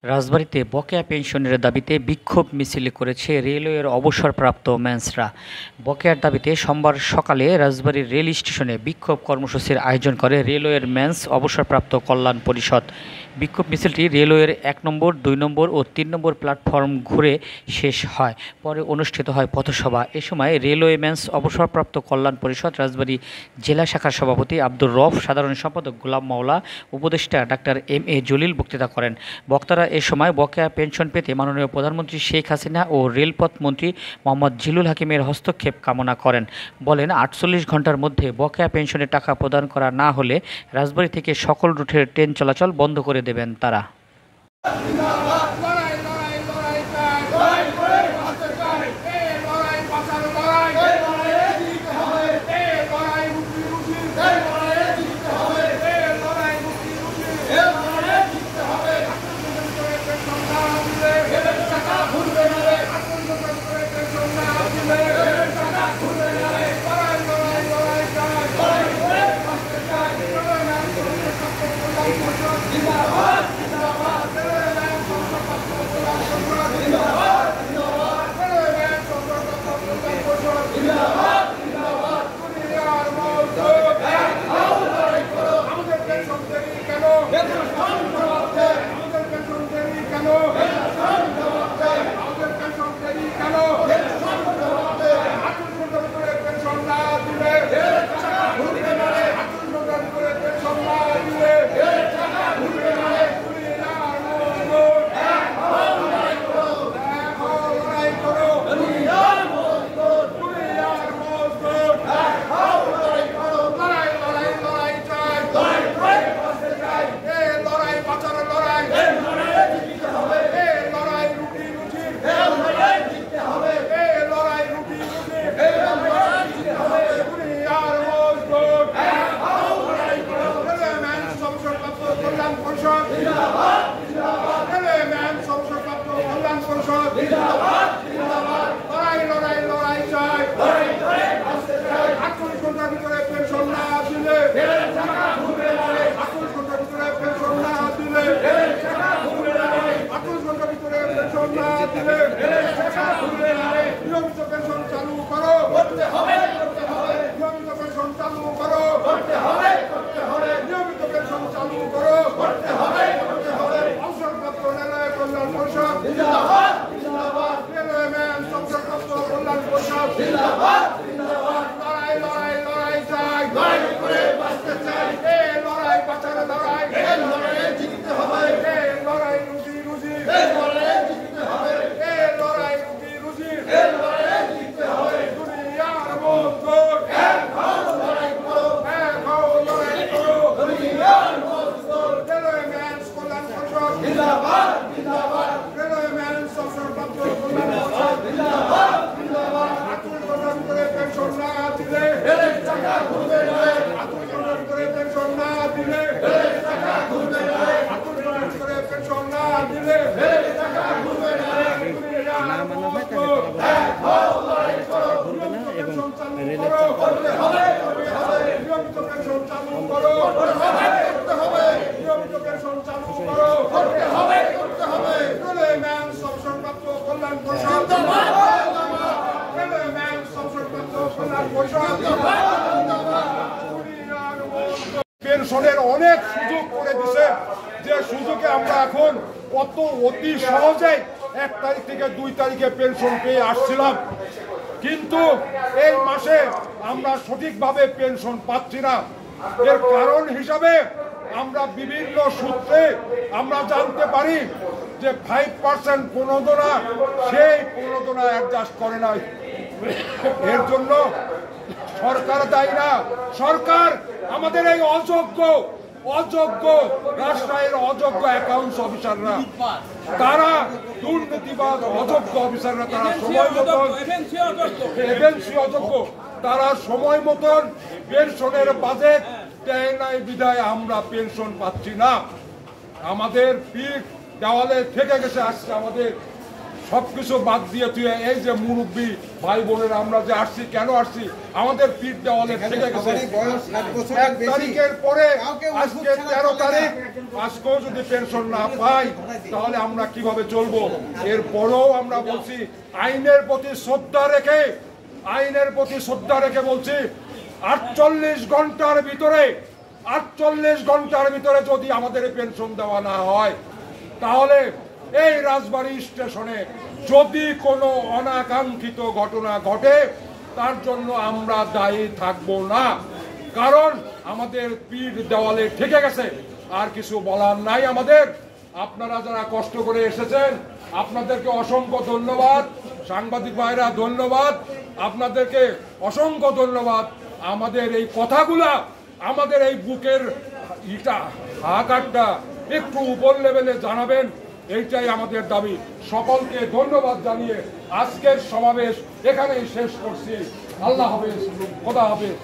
রাজবাড়ীতে বকেয়া পেনশনের দাবিতে বিক্ষোভ মিছিল করেছে রেলওয়ের অবসরপ্রাপ্ত ম্যান্সরা। বকেয়ার দাবিতে সোমবার সকালে রাজবাড়ীর রেল স্টেশনে বিক্ষোভ কর্মসূচির আয়োজন করে রেলওয়ের ম্যান্স অবসরপ্রাপ্ত কল্যাণ পরিষদ। বিক্ষোভ মিছিলটি রেলওয়ের ১ নম্বর, ২ নম্বর ও ৩ নম্বর প্ল্যাটফর্ম ঘুরে শেষ হয়। পরে অনুষ্ঠিত হয় পথসভা। এ সময় রেলওয়ে ম্যান্স অবসরপ্রাপ্ত কল্যাণ পরিষদ রাজবাড়ী জেলা শাখার সভাপতি আব্দুর রউফ, সাধারণ সম্পাদক গোলাম মাওলা, উপদেষ্টা ডাক্তার এম.এ. জলিল বক্তৃতা করেন। বক্তারা এ সময় বকেয়া পেনশন পেতে মাননীয় প্রধানমন্ত্রী শেখ হাসিনা ও রেলপথ মন্ত্রী মোহাম্মদ জিলুল হাকিমের হস্তক্ষেপ কামনা করেন। বলেন, ৪৮ ঘণ্টার মধ্যে বকেয়া পেনশনের টাকা প্রদান করা না হলে রাজবাড়ী থেকে সকল রুটের ট্রেন চলাচল বন্ধ করে দেবেন তারা। পেনশনের অনেক সুযোগ করে দিছে, যে সুযোগে আমরা এখন অতি সহজেই ১ তারিখ থেকে ২ তারিখে পেনশন পেয়ে আসছিলাম, কিন্তু এই মাসে আমরা সঠিকভাবে পেনশন পাচ্ছি না। এর কারণ হিসাবে আমরা বিভিন্ন সূত্রে আমরা জানতে পারি যে 5% প্রণোদনা, সেই প্রণোদনা অ্যাডজাস্ট করে নাই। এর জন্য সরকার দায়ী না, সরকার আমাদের এই অযোগ্য রাষ্ট্রের অযোগ্য অ্যাকাউন্টস অফিসাররা, তারা দুর্নীতিবাদ অযোগ্য অফিসাররা, তারা সময় মতন এজেন্সি অযোগ্য, তারা সময় মতন পেনশনের বাজেট দেয় নাই বিধায় আমরা পেনশন পাচ্ছি না। আমাদের পিঠ দেওয়ালে থেকে গেছে আসছে, আমাদের সবকিছু বাদ দিয়ে তুই এই যে মুরব্বী ভাই বোনেরা আমরা যে আসছি, কেন আসছি, আমাদের পিঠ দেওয়ালে থেকে গেছে। 1 তারিখের পরে আজকে 13 তারিখ, আজকেও যদি পেনশন না পাই তাহলে আমরা কিভাবে চলবো? এরপরেও আমরা বলছি আইনের প্রতি শ্রদ্ধা রেখে বলছি 48 ঘন্টার ভিতরে যদি আমাদের পেনশন দেওয়া না হয় তাহলে এই রাজবাড়ী স্টেশনে যদি কোনো অনাকাঙ্ক্ষিত ঘটনা ঘটে তার জন্য আমরা দায়ী থাকবো না, কারণ আমাদের পিঠ দেওয়ালে ঠেকে গেছে। আর কিছু বলার নাই আমাদের। আপনারা যারা কষ্ট করে এসেছেন আপনাদেরকে অসংখ্য ধন্যবাদ। সাংবাদিক ভাইরা ধন্যবাদ, আপনাদেরকে অসংখ্য ধন্যবাদ। আমাদের এই কথাগুলা, আমাদের এই বুকের হাহাকারটা একটু উপর লেভেলে জানাবেন, এইটাই আমাদের দাবি। সকলকে ধন্যবাদ জানিয়ে আজকের সমাবেশ এখানেই শেষ করছি। আল্লাহ হাফেজ, খোদা হাফেজ।